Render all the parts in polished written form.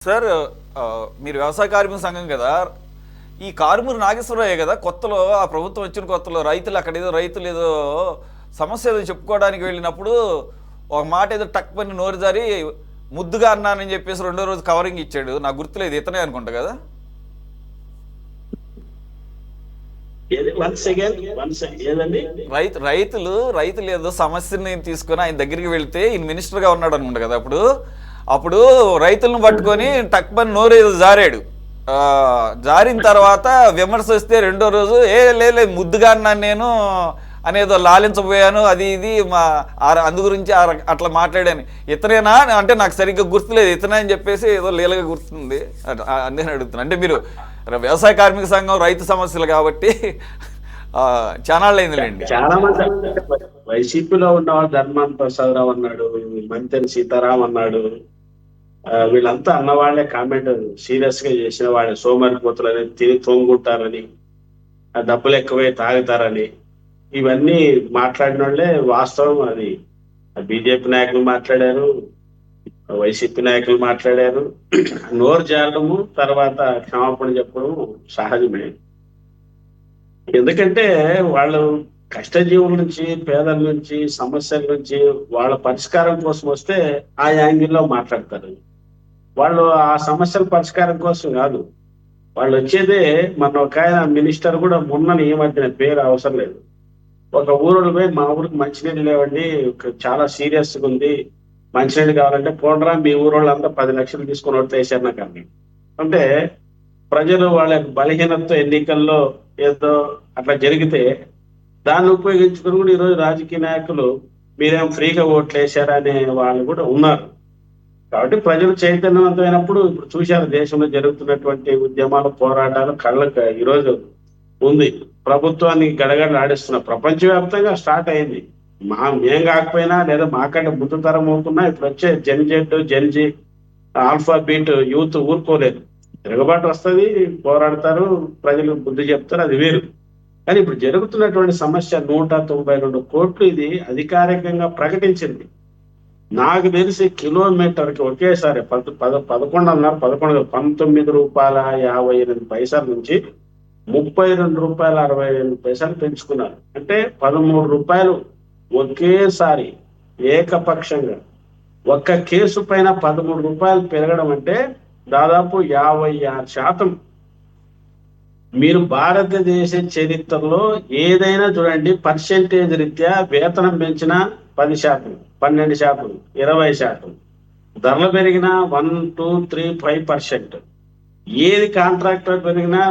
Sir మీరు వ్యవసాయ కార్మిక సంఘం కదా. ఈ కారుమూరి నాగేశ్వరరావు కదా కొత్తలో ఆ ప్రభుత్వం వచ్చిన కొత్తలో రైతులు ఏదో సమస్య ఏదో చెప్పుకోవడానికి వెళ్ళినప్పుడు ఒక మాట ఏదో టక్ పని నోరు జారి ముద్దుగా అన్నానని చెప్పేసి రెండో రోజు కవరింగ్ ఇచ్చాడు. నాకు గుర్తులేదు, ఇతనే అనుకుంటా కదా. రైతులు ఏదో సమస్యని తీసుకొని ఆయన దగ్గరికి వెళ్తే ఈయన మినిస్టర్గా ఉన్నాడు అనుకుంటా కదా. అప్పుడు రైతులను పట్టుకొని టక్మని నోరు ఏదో జారాడు. జారిన తర్వాత విమర్శ వస్తే రెండో రోజు లేదు ముద్దుగా అన్నాను నేను అనేదో లాలించబోయాను, అది ఇది అందు గురించి అట్లా మాట్లాడాను. ఇతనేనా అంటే నాకు సరిగ్గా గుర్తులేదు, ఇతనే అని చెప్పేసి ఏదో లీలగా గుర్తుంది. అందుకని అడుగుతున్నాను. అంటే మీరు వ్యవసాయ కార్మిక సంఘం రైతు సమస్యలు కాబట్టి చాలా అయిందిలేండి. చాలా మంది వైసీపీలో ఉన్నవాళ్ళు ధర్మాన ప్రసాదరావు అన్నాడు, మంతెన సీతారాం అన్నాడు, వీళ్ళంతా అన్నవాళ్లే. కామెంట్ సీరియస్ గా చేసిన వాళ్ళే. సోమరిపోతులని, తిని తొంగుంటారని, డబ్బులు ఎక్కువై తాగుతారని, ఇవన్నీ మాట్లాడిన వాళ్ళే. వాస్తవం అది. బీజేపీ నాయకులు మాట్లాడారు, వైసీపీ నాయకులు మాట్లాడారు. నోరు జారడము తర్వాత క్షమాపణ చెప్పడం సహజమే. ఎందుకంటే వాళ్ళు కష్టజీవుల నుంచి, పేదల నుంచి, సమస్యల నుంచి వాళ్ళ పరిష్కారం కోసం వస్తే ఆ యాంగిల్లో మాట్లాడతారు. వాళ్ళు ఆ సమస్యల పరిష్కారం కోసం కాదు, వాళ్ళు వచ్చేదే. మన ఒక ఆయన మినిస్టర్ కూడా మొన్న ఈ మధ్యన, పేరు అవసరం లేదు, ఒక ఊరు పోయి మా ఊరికి మంచినీళ్ళు లేవండి, చాలా సీరియస్ గా ఉంది, మంచినీళ్ళు కావాలంటే పోండ్రా మీ ఊరోళ్ళంతా 10 లక్షలు తీసుకుని ఓట్లేసారు నాకు అన్ని. అంటే ప్రజలు వాళ్ళ బలహీనతతో ఎన్నికల్లో ఏదో అట్లా జరిగితే దాన్ని ఉపయోగించుకుని కూడా ఈరోజు రాజకీయ నాయకులు మీరేం ఫ్రీగా ఓట్లు వేశారనే వాళ్ళు కూడా ఉన్నారు. కాబట్టి ప్రజలు చైతన్యవంతమైనప్పుడు ఇప్పుడు చూశారు దేశంలో జరుగుతున్నటువంటి ఉద్యమాలు, పోరాటాలు కళ్ళకు ఈరోజు ఉంది. ప్రభుత్వాన్ని గడగడలు ఆడిస్తున్న ప్రపంచవ్యాప్తంగా స్టార్ట్ అయింది. మేం కాకపోయినా లేదా మాకంటే ముందు తరం అవుతున్నా ఇప్పుడు వచ్చే జెన్జీ, ఆల్ఫా బీట్ యూత్ ఊరుకోలేదు. తిరగబాటు వస్తుంది, పోరాడతారు, ప్రజలు బుద్ధి చెప్తారు, అది వేరు. కానీ ఇప్పుడు జరుగుతున్నటువంటి సమస్య 192 కోట్లు ఇది అధికారికంగా ప్రకటించింది. నాకు తెలిసి కిలోమీటర్కి ఒకేసారి 19 రూపాయల 58 నుంచి 32 రూపాయల 68 పెంచుకున్నారు. అంటే 13 రూపాయలు ఒకేసారి ఏకపక్షంగా. ఒక్క కేసు పైన 13 రూపాయలు పెరగడం అంటే దాదాపు 56%. మీరు భారతదేశ చరిత్రలో ఏదైనా చూడండి, పర్సెంటేజ్ రీత్యా వేతనం పెంచిన 10%, 12%, 20%, ధరలు పెరిగిన 1, 2, 3, 5%, ఏది కాంట్రాక్టర్ పెరిగినా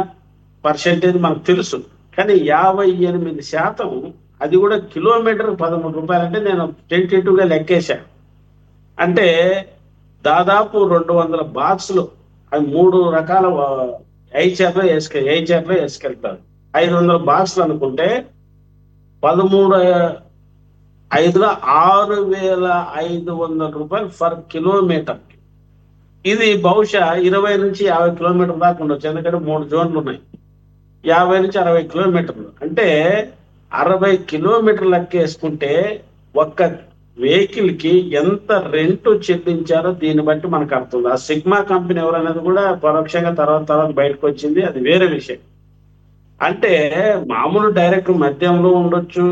పర్సెంటేజ్ మనకు తెలుసు. కానీ 58%, అది కూడా కిలోమీటర్ 13 రూపాయలు. అంటే నేను టెంటేటివ్గా లెక్కేశాను. అంటే దాదాపు 200 బాక్సులు, అవి 3 రకాల ఐచర్లో వేసుకెళ్తారు. 500 బాక్సులు అనుకుంటే 13/5 6,500 రూపాయలు ఫర్ కిలోమీటర్. ఇది బహుశా 20 నుంచి 50 కిలోమీటర్ల దాకా ఉండొచ్చు, ఎందుకంటే 3 జోన్లు ఉన్నాయి. 50 నుంచి 60 కిలోమీటర్లు అంటే 60 కిలోమీటర్లు లెక్కేసుకుంటే ఒక్క వెహికల్ కి ఎంత రెంట్ చెల్లించారో దీన్ని బట్టి మనకు అర్థం. ఆ సిగ్మా కంపెనీ ఎవరనేది కూడా పరోక్షంగా తర్వాత బయటకు వచ్చింది, అది వేరే విషయం. అంటే మామూలు డైరెక్ట్ మద్యంలో ఉండొచ్చు,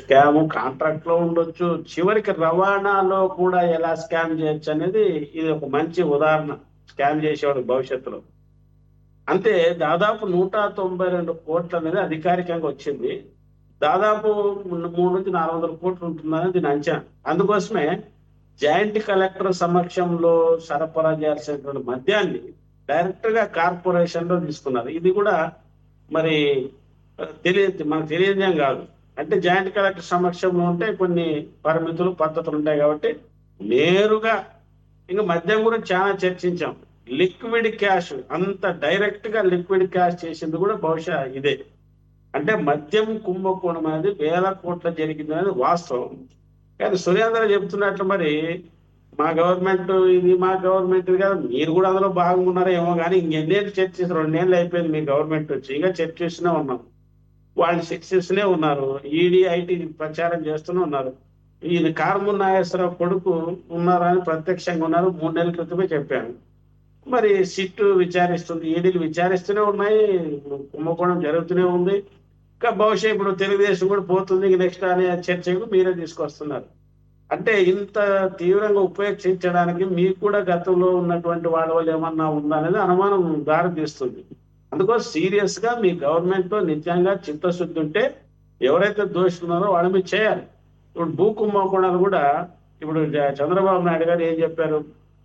స్కామ్ కాంట్రాక్ట్ లో ఉండొచ్చు, చివరికి రవాణాలో కూడా ఎలా స్కామ్ చేయొచ్చు అనేది ఇది ఒక మంచి ఉదాహరణ. స్కామ్ చేసేవాడు భవిష్యత్తులో. అంటే దాదాపు 192 కోట్లు అనేది అధికారికంగా వచ్చింది. దాదాపు 300 నుంచి 400 కోట్లు ఉంటుందని దీని అంచనా. అందుకోసమే జాయింట్ కలెక్టర్ సమక్షంలో సరఫరా చేయాల్సినటువంటి మద్యాన్ని డైరెక్ట్ గా కార్పొరేషన్ లో తీసుకున్నారు. ఇది కూడా మరి మనకు తెలియదేం కాదు. అంటే జాయింట్ కలెక్టర్ సమక్షంలో ఉంటే కొన్ని పరిమితులు, పద్ధతులు ఉంటాయి కాబట్టి నేరుగా. ఇంకా మద్యం గురించి చాలా చర్చించాం. లిక్విడ్ క్యాష్, అంత డైరెక్ట్ గా లిక్విడ్ క్యాష్ చేసింది కూడా బహుశా ఇదే. అంటే మద్యం కుంభకోణం అనేది 1000 కోట్ల జరిగింది అనేది వాస్తవం. కానీ సురేంద్ర చెప్తున్నట్లు మరి మా గవర్నమెంట్ ఇది కాదు, మీరు కూడా అందులో భాగంగా ఏమో. కానీ ఇంకెన్నేళ్ళు చర్చిస్తారు? 2 ఏళ్ళు అయిపోయింది మీ గవర్నమెంట్ వచ్చి, ఇంకా చర్చిస్తూనే ఉన్నాం. వాళ్ళు శిక్షిస్తూనే ఉన్నారు, ఈడీ ఐటీ ప్రచారం చేస్తూనే ఉన్నారు. ఈయన కారుమూరి నాగేశ్వరరావు కొడుకు ఉన్నారని ప్రత్యక్షంగా ఉన్నారు. 3 నెలల క్రితమే చెప్పాను. మరి సిట్టు విచారిస్తుంది, ఈడీలు విచారిస్తూనే ఉన్నాయి, కుంభకోణం జరుగుతూనే ఉంది. ఇంకా బహుశా ఇప్పుడు తెలుగుదేశం కూడా పోతుంది నెక్స్ట్ అనే చర్చకు మీరే తీసుకొస్తున్నారు. అంటే ఇంత తీవ్రంగా ఉపేక్షించడానికి మీకు కూడా గతంలో ఉన్నటువంటి వాళ్ళ వల్ల ఏమన్నా ఉందా అనేది అనుమానం దారి తీస్తుంది. అందుకోసం సీరియస్ గా మీ గవర్నమెంట్ లో నిజంగా చిత్తశుద్ధి ఉంటే ఎవరైతే దోషులున్నారో వాళ్ళ మీద చేయాలి. ఇప్పుడు భూ కుంభకోణాలు కూడా ఇప్పుడు చంద్రబాబు నాయుడు గారు ఏం చెప్పారు,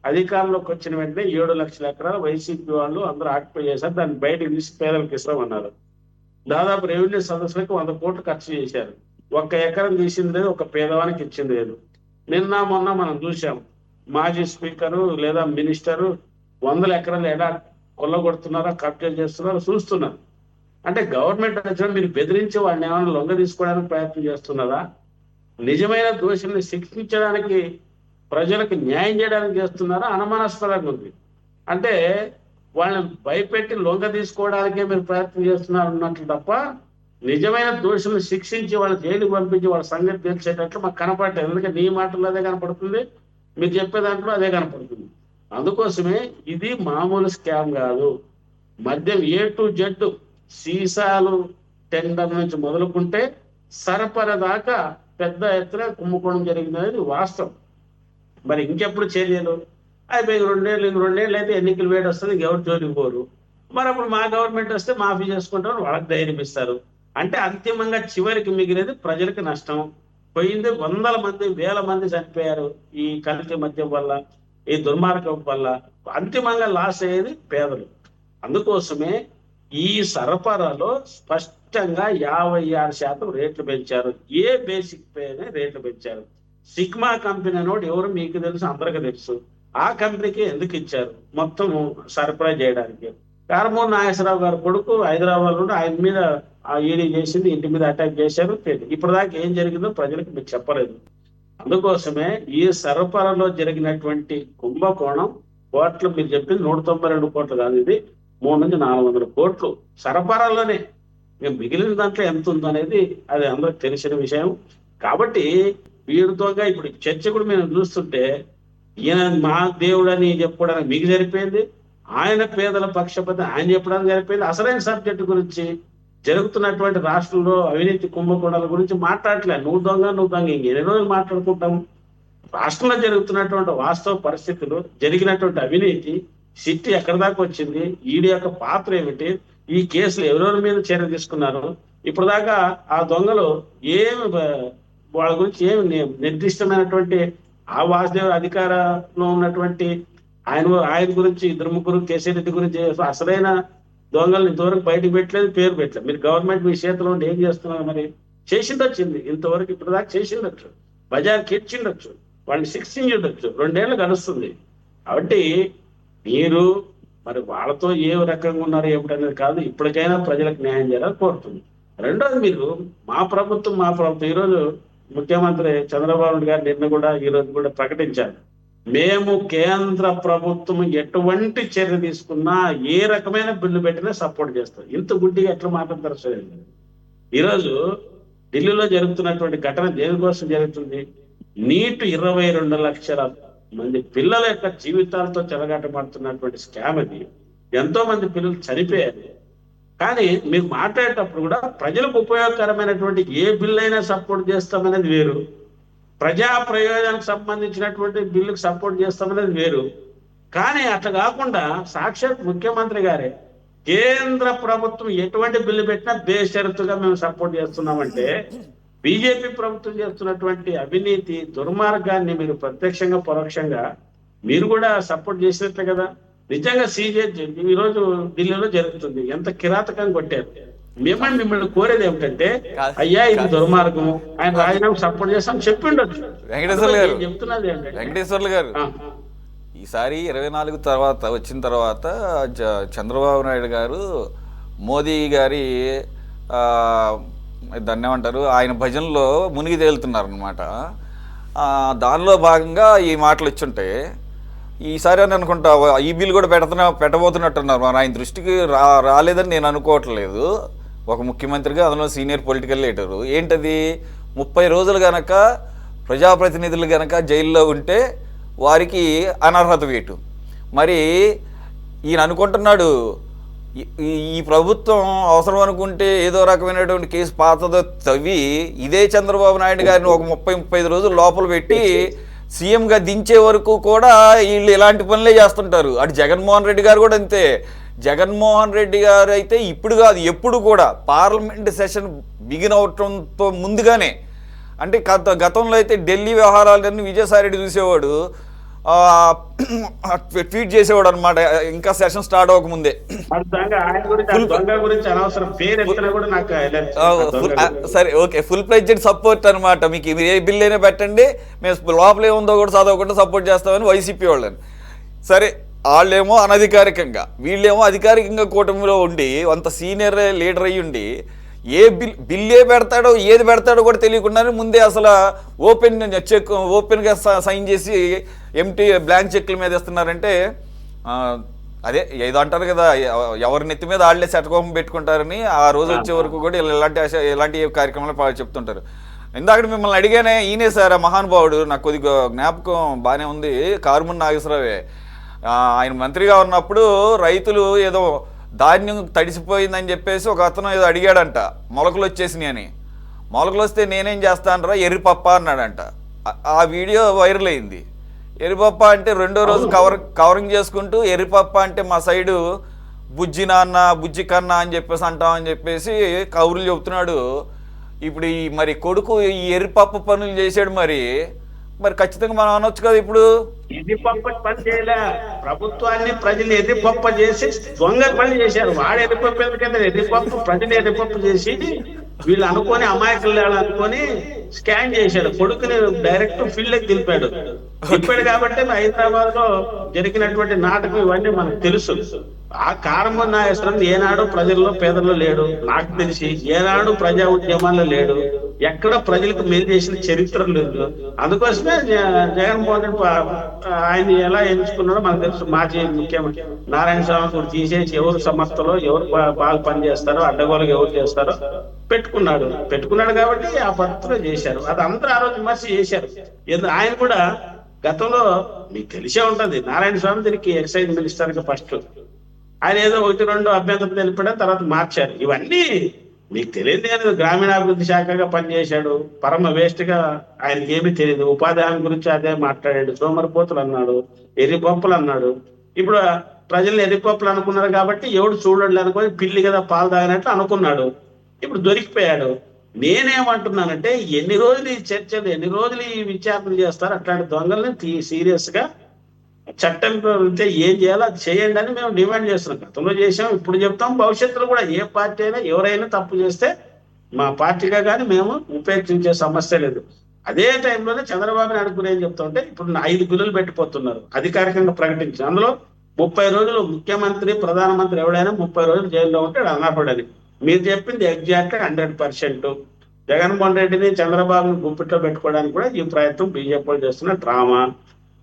అధికారంలోకి వచ్చిన వెంటనే 7 లక్షల ఎకరాలు వైసీపీ వాళ్ళు అందరూ ఆక్యుపై చేశారు, దాన్ని బయటకు తీసి పేదలకు ఇస్తామన్నారు. దాదాపు రెవెన్యూ సదస్సులకు 100 కోట్లు ఖర్చు చేశారు. ఒక్క ఎకరం తీసింది లేదు, ఒక పేదవానికి ఇచ్చింది లేదు. నిన్న మొన్న మనం చూసాం, మాజీ స్పీకరు లేదా మినిస్టరు 100 ఎకరాలు ఎలా కొల్లగొడుతున్నారో కబ్జా చేస్తున్నారో చూస్తున్నారు. అంటే గవర్నమెంట్ వచ్చిన మీరు బెదిరించి వాళ్ళని ఏమైనా లొంగ తీసుకోవడానికి ప్రయత్నం చేస్తున్నారా, నిజమైన దోషుల్ని శిక్షించడానికి ప్రజలకు న్యాయం చేయడానికి చేస్తున్నారా అనుమానాస్పదంగా ఉంది. అంటే వాళ్ళని భయపెట్టి లొంగ తీసుకోవడానికే మీరు ప్రయత్నం చేస్తున్నారు అన్నట్లు తప్ప నిజమైన దోషులను శిక్షించి వాళ్ళ జైలుకి పంపించి వాళ్ళ సంగతి తెలిసేటట్లు మాకు కనపడలేదు. ఎందుకంటే నీ మాటల్లో అదే కనపడుతుంది, మీరు చెప్పే దాంట్లో అదే కనపడుతుంది. అందుకోసమే ఇది మామూలు స్కామ్ కాదు. మద్యం A to Z, సీసాలు టెండర్ నుంచి మొదలుకుంటే సరఫరా దాకా పెద్ద ఎత్తున కుంభకోణం జరిగిందనేది వాస్తవం. మరి ఇంకెప్పుడు చర్యలు అయిపోయి 2 ఏళ్ళు, 2 ఏళ్ళు అయితే ఎన్నికలు వేడి వస్తుంది, ఎవరు జోలికి పోరు. మరి అప్పుడు మా గవర్నమెంట్ వస్తే మాఫీ చేసుకుంటారు, వాళ్ళకి ధైర్యం ఇస్తారు. అంటే అంతిమంగా చివరికి మిగిలేది ప్రజలకు నష్టం. పోయింది 100 మంది 1000 మంది చనిపోయారు ఈ కల్తీ మద్యం వల్ల, ఈ దుర్మార్గం వల్ల. అంతిమంగా లాస్ అయ్యేది పేదలు. అందుకోసమే ఈ సరఫరాలో స్పష్టంగా 56% రేట్లు పెంచారు. ఏ బేసిక్ పే రేట్లు పెంచారు. సిగ్మా కంపెనీ నోడు ఎవరు మీకు తెలుసు, అందరికీ తెలుసు. ఆ కంపెనీకి ఎందుకు ఇచ్చారు, మొత్తం సరఫరా చేయడానికి. కారమూరి నాగేశ్వరరావు గారు కొడుకు హైదరాబాద్ నుండి ఆయన మీద ఆ ఈడీ చేసింది, ఇంటి మీద అటాక్ చేశారు. ఇప్పటిదాకా ఏం జరిగిందో ప్రజలకు మీకు చెప్పలేదు. అందుకోసమే ఈ సరఫరాలో జరిగినటువంటి కుంభకోణం కోట్లు, మీరు చెప్పింది 192 కోట్లు కాదు, ఇది 300 నుంచి 400 కోట్లు సరఫరాలోనే. మిగిలిన దాంట్లో ఎంత ఉందనేది అది అందరికి తెలిసిన విషయం. కాబట్టి వీరితో ఇప్పుడు చర్చ కూడా మేము చూస్తుంటే ఈయన మా దేవుడని చెప్పుకోవడానికి మీకు సరిపోయింది, ఆయన పేదల పక్షపాతి ఆయన చెప్పడానికి సరిపోయింది. అసలైన సబ్జెక్టు గురించి జరుగుతున్నటువంటి రాష్ట్రంలో అవినీతి కుంభకోణాల గురించి మాట్లాడలే. నువ్వు దొంగ ఇంకెన్ని రోజులు మాట్లాడుకుంటాం. రాష్ట్రంలో జరుగుతున్నటువంటి వాస్తవ పరిస్థితులు, జరిగినటువంటి అవినీతి, సిట్టి ఎక్కడి దాకా వచ్చింది, ఈడీ యొక్క పాత్ర ఏమిటి, ఈ కేసులు ఎవరెవరి మీద చర్య తీసుకున్నారు, ఇప్పుడు దాకా ఆ దొంగలు ఏమి వాళ్ళ గురించి ఏమి నిర్దిష్టమైనటువంటి ఆ వాసుదేవ్ అధికారంలో ఉన్నటువంటి ఆయన గురించి 2 కేసీ రెడ్డి గురించి అసలైన దొంగలు ఇంతవరకు బయటకు పెట్టలేదు, పేరు పెట్టలేదు. మీరు గవర్నమెంట్ మీ చేతిలో ఉండి ఏం చేస్తున్నారు, మరి చేసిండొచ్చింది ఇంతవరకు, ఇప్పటిదాకా చేసిండొచ్చు, బజార్కి ఇచ్చిండొచ్చు, వాళ్ళని శిక్షించుండొచ్చు, 2 ఏళ్ళు గడుస్తుంది. కాబట్టి మీరు మరి వాళ్ళతో ఏ రకంగా ఉన్నారు ఏమిటనేది కాదు, ఇప్పటికైనా ప్రజలకు న్యాయం చేయాలని కోరుతుంది. రెండోది, మీరు మా ప్రభుత్వం ఈరోజు ముఖ్యమంత్రి చంద్రబాబు నాయుడు గారు నిన్న కూడా ఈరోజు కూడా ప్రకటించారు, మేము కేంద్ర ప్రభుత్వం ఎటువంటి చర్య తీసుకున్నా, ఏ రకమైన బిల్లు పెట్టినా సపోర్ట్ చేస్తాం. ఇంత గుడ్డిగా ఎట్లా మాట్లాడతారు సార్? ఈరోజు ఢిల్లీలో జరుగుతున్నటువంటి ఘటన దేనికోసం జరుగుతుంది? నీటు 22 లక్షల మంది పిల్లల యొక్క జీవితాలతో చెలగాటమాడుతున్నటువంటి స్కామ్ అది. ఎంతో మంది పిల్లలు చనిపోయారు. కానీ మీరు మాట్లాడేటప్పుడు కూడా ప్రజలకు ఉపయోగకరమైనటువంటి ఏ బిల్లు అయినా సపోర్ట్ చేస్తామనేది వేరు, ప్రజా ప్రయోజనానికి సంబంధించినటువంటి బిల్లుకు సపోర్ట్ చేస్తామనేది వేరు. కానీ అట్లా కాకుండా సాక్షాత్ ముఖ్యమంత్రి గారే కేంద్ర ప్రభుత్వం ఎటువంటి బిల్లు పెట్టినా బేషరతుగా మేము సపోర్ట్ చేస్తున్నామంటే, బీజేపీ ప్రభుత్వం చేస్తున్నటువంటి అవినీతి దుర్మార్గాన్ని మీరు ప్రత్యక్షంగా పరోక్షంగా మీరు కూడా సపోర్ట్ చేసినట్లే కదా. నిజంగా సీజే ఈరోజు ఢిల్లీలో జరుగుతుంది, ఎంత కిరాతకంగా కొట్టారు. మిమ్మల్ని కోరేది ఏమిటంటే, అయ్యా ఇది దుర్మార్గం, ఆయన రాజీనామా సపోర్ట్ చేస్తాం చెప్పిండొచ్చు. వెంకటేశ్వర్లు గారు ఈసారి 24 తర్వాత వచ్చిన తర్వాత చంద్రబాబు నాయుడు గారు మోదీ గారి దాన్ని ఏమంటారు, ఆయన భజనలో మునిగి తేలుతున్నారు అనమాట. దానిలో భాగంగా ఈ మాటలు వచ్చుంటే ఈసారి అని అనుకుంటా ఈ బిల్ కూడా పెట్టబోతున్నట్టున్నారు. మరి ఆయన దృష్టికి రాలేదని నేను అనుకోవట్లేదు, ఒక ముఖ్యమంత్రిగా, అందులో సీనియర్ పొలిటికల్ లీడరు. ఏంటది, 30 రోజులు గనక ప్రజాప్రతినిధులు గనక జైల్లో ఉంటే వారికి అనర్హత వేటు. మరి ఈయన అనుకుంటున్నాడు ఈ ప్రభుత్వం అవసరం అనుకుంటే ఏదో రకమైనటువంటి కేసు పాతదో తవ్వి ఇదే చంద్రబాబు నాయుడు గారిని ఒక 30-35 రోజులు లోపల పెట్టి సీఎంగా దించే వరకు కూడా వీళ్ళు ఇలాంటి పనులే చేస్తుంటారు. అటు జగన్మోహన్ రెడ్డి గారు కూడా అంతే. జగన్మోహన్ రెడ్డి గారు అయితే ఇప్పుడు కాదు ఎప్పుడు కూడా పార్లమెంట్ సెషన్ బిగిన్ అవటంతో ముందుగానే, అంటే గతంలో అయితే ఢిల్లీ వ్యవహారాలన్నీ విజయసాయిరెడ్డి చూసేవాడు, ట్వీట్ చేసేవాడు అనమాట ఇంకా సెషన్ స్టార్ట్ అవ్వకముందే. సరే ఓకే, ఫుల్ ప్లెడ్జెడ్ సపోర్ట్ అనమాట. మీకు ఏ బిల్ అయినా పెట్టండి, మేము లోపల ఏముందో కూడా చదవకుండా సపోర్ట్ చేస్తామని వైసీపీ వాళ్ళని. సరే వాళ్ళేమో అనధికారికంగా, వీళ్ళేమో అధికారికంగా కూటమిలో ఉండి అంత సీనియర్ లీడర్ అయ్యి ఉండి బిల్లే పెడతాడో ఏది పెడతాడో కూడా తెలియకుండానే ముందే అసలు ఓపెన్గా సైన్ చేసి ఎంటీ బ్లాంక్ చెక్ల మీద ఇస్తున్నారంటే అదే ఏదో అంటారు కదా, ఎవరి నెత్తి మీద వాళ్ళే శటకోపం పెట్టుకుంటారని. ఆ రోజు వచ్చే వరకు కూడా ఇలాంటి కార్యక్రమాలు చెప్తుంటారు. ఇందాక మిమ్మల్ని అడిగానే, ఈయనే సార్ మహానుభావుడు, నాకు కొద్దిగా జ్ఞాపకం బాగానే ఉంది, కారుమూరి నాగేశ్వరరావే. ఆయన మంత్రిగా ఉన్నప్పుడు రైతులు ఏదో ధాన్యం తడిసిపోయిందని చెప్పేసి ఒక అతను ఏదో అడిగాడంట, మొలకలు వచ్చేసినాయి అని. మొలకలు వస్తే నేనేం చేస్తానరా ఎర్రిపప్ప అన్నాడంట. ఆ వీడియో వైరల్ అయింది. ఎర్రిపప్ప అంటే రెండో రోజు కవరింగ్ చేసుకుంటూ ఎర్రిపప్ప అంటే మా సైడు బుజ్జి నాన్న బుజ్జి కన్నా అని చెప్పేసి అంటామని చెప్పేసి కౌరులు చెబుతున్నాడు. ఇప్పుడు మరి కొడుకు ఈ ఎర్రిపప్ప పనులు చేశాడు, మరి ఖచ్చితంగా మనం అనొచ్చు కదా. ఇప్పుడు ఎర్రిపప్ప పని చేయలే, ప్రభుత్వాన్ని ప్రజలు ఎర్రిపప్ప చేసి దొంగ పని చేశారు. వాడు ఎర్రిపప్పు ఎందుకంటే ఎర్రిపప్పు ప్రజలు ఎర్రిపప్పు చేసి వీళ్ళు అనుకొని అమాయకులు అనుకొని స్కాన్ చేశాడు. కొడుకుని డైరెక్ట్ ఫీల్డ్ కి దింపాడు కాబట్టి హైదరాబాద్ లో జరిగినటువంటి నాటకం ఇవన్నీ మనకు తెలుసు. ఆ కారుమూరి నాగేశ్వరరావు ఏనాడు ప్రజల్లో పేదల్లో లేడు, నాకు తెలిసి ఏనాడు ప్రజా ఉద్యమాల్లో లేడు, ఎక్కడ ప్రజలకు మేలు చేసిన చరిత్ర లేదు. అందుకోసమే జగన్మోహన్ రెడ్డి ఆయన ఎలా ఎంచుకున్నాడో మనకు తెలుసు. మాజీ ముఖ్యమంత్రి నారాయణ స్వామి కూడా తీసేసి ఎవరు సంస్థలో ఎవరు బాగా పనిచేస్తారో అడ్డగోలుగా ఎవరు చేస్తారో పెట్టుకున్నాడు కాబట్టి ఆ పద్ధతిలో చేశారు. అది అందరూ ఆ రోజు విమర్శ చేశారు. ఆయన కూడా గతంలో మీకు తెలిసే ఉంటది, నారాయణ స్వామి దీనికి ఎక్సైజ్ మినిస్టర్ గా ఫస్ట్ ఆయన ఏదో 1-2 అభ్యంతరం తెలిపడం, తర్వాత మార్చారు. ఇవన్నీ మీకు తెలియదు కానీ గ్రామీణాభివృద్ధి శాఖగా పనిచేశాడు. పరమ వేస్ట్ గా ఆయనకి ఏమీ తెలియదు. ఉపాధి హామీ గురించి అదే మాట్లాడాడు, సోమరిపోతులు అన్నాడు, ఎర్రిపప్పులు అన్నాడు. ఇప్పుడు ప్రజలు ఎర్రిపప్పులు అనుకున్నారు కాబట్టి ఎవడు చూడలేదు అనుకొని పిల్లి కదా పాలు తాగినట్లు అనుకున్నాడు. ఇప్పుడు దొరికిపోయాడు. నేనేమంటున్నానంటే ఎన్ని రోజులు ఈ చర్చలు, ఎన్ని రోజులు ఈ విచారణలు చేస్తారు? అట్లాంటి దొంగల్ని సీరియస్ గా చట్టం వెళ్తే ఏం చేయాలో అది చేయండి అని మేము డిమాండ్ చేస్తున్నాం. గతంలో చేసాం, ఇప్పుడు చెప్తాం, భవిష్యత్తులో కూడా ఏ పార్టీ అయినా ఎవరైనా తప్పు చేస్తే మా పార్టీగా కానీ మేము ఉపేక్షించే సమస్య లేదు. అదే టైంలోనే చంద్రబాబు నాయుడు కూడా ఏం చెప్తా ఉంటే ఇప్పుడు 5 బిల్లులు పెట్టిపోతున్నారు అధికారికంగా ప్రకటించి. అందులో 30 రోజులు ముఖ్యమంత్రి ప్రధానమంత్రి ఎవడైనా 30 రోజులు జైల్లో ఉంటే అనపడది. మీరు చెప్పింది ఎగ్జాక్ట్ 100%. జగన్మోహన్ రెడ్డిని చంద్రబాబుని గుప్పిట్లో పెట్టుకోవడానికి కూడా ఈ ప్రయత్నం బీజేపీ చేస్తున్న డ్రామా.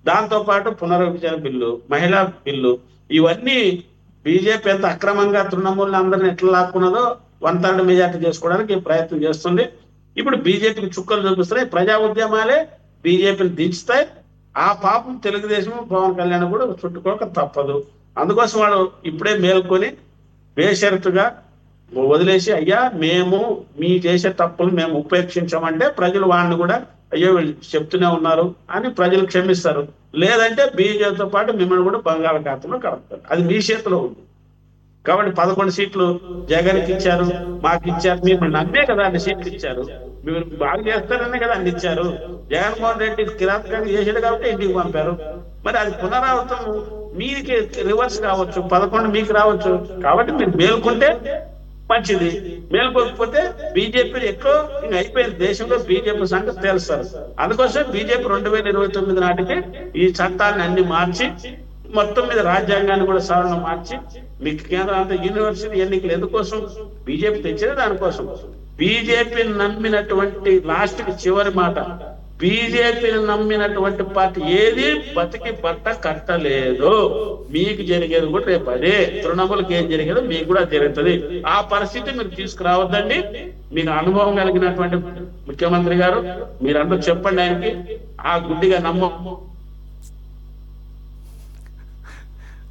దాంతో పాటు పునర్విభజన బిల్లు, మహిళా బిల్లు, ఇవన్నీ బీజేపీ ఎంత అక్రమంగా తృణమూలని అందరిని ఎట్లా లాక్కున్నదో 1/3 మెజార్టీ చేసుకోవడానికి ప్రయత్నం చేస్తుంది. ఇప్పుడు బీజేపీకి చుక్కలు చూపిస్తున్నాయి. ప్రజా ఉద్యమాలే బీజేపీని దించుతాయి. ఆ పాపం తెలుగుదేశం పవన్ కళ్యాణ్ కూడా చుట్టుకోక తప్పదు. అందుకోసం వాడు ఇప్పుడే మేల్కొని బేషరతుగా వదిలేసి అయ్యా మేము మీ చేసే తప్పులు మేము ఉపేక్షించామంటే ప్రజలు వాడిని కూడా అయ్యో వీళ్ళు చెప్తూనే ఉన్నారు అని ప్రజలు క్షమిస్తారు. లేదంటే బీజేపీతో పాటు మిమ్మల్ని కూడా బంగాళాఖాతంలో కలుపుతారు. అది మీ చేతిలో ఉంది. కాబట్టి 11 సీట్లు జగన్కి ఇచ్చారు, మాకు ఇచ్చారు. మిమ్మల్ని నమ్మే కదా అన్ని సీట్లు ఇచ్చారు. మీరు బాగా చేస్తారనే కదా అన్ని ఇచ్చారు. జగన్మోహన్ రెడ్డి కిరాతకంగా చేసాడు కాబట్టి ఇంటికి పంపారు. మరి అది పునరావృతం మీకు రివర్స్ కావచ్చు, 11 మీకు రావచ్చు. కాబట్టి మీరు మేల్కొంటే మంచిది, మేల్కోకపోతే బీజేపీ ఎక్కువ ఇంకా అయిపోయింది. దేశంలో బీజేపీ సంగతి తెలుస్తారు. అందుకోసం బీజేపీ 2029 నాటికి ఈ చట్టాన్ని అన్ని మార్చి మొత్తం మీద రాజ్యాంగాన్ని కూడా సవరణ మార్చి మీకు కేంద్ర అంత యూనివర్సిటీ ఎన్నికలు ఎందుకోసం బీజేపీ తెచ్చేది దానికోసం. బీజేపీని నమ్మినటువంటి లాస్ట్ కి చివరి మాట, బీజేపీని నమ్మినటువంటి పార్టీ ఏది బతికి బట్ట కట్టలేదు. మీకు జరిగేది కూడా రేపు అదే, తృణమూలకి ఏం జరిగేదో మీకు కూడా జరుగుతుంది. ఆ పరిస్థితి మీరు తీసుకురావద్దండి. మీకు అనుభవం కలిగినటువంటి ముఖ్యమంత్రి గారు, మీరందరూ చెప్పండి ఆయనకి. ఆ గుడ్డిగా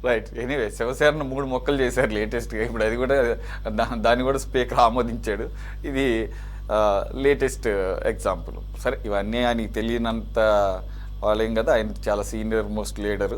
రైట్. ఎనీవే శివసేన 3 మొక్కలు చేశారు లేటెస్ట్గా. ఇప్పుడు అది కూడా దాన్ని కూడా స్పీకర్ ఆమోదించాడు. ఇది లేటెస్ట్ ఎగ్జాంపుల్. సరే, ఇవన్నీ ఆయనకి తెలియనంత వాళ్ళేం కదా, ఆయన చాలా సీనియర్ మోస్ట్ లీడరు.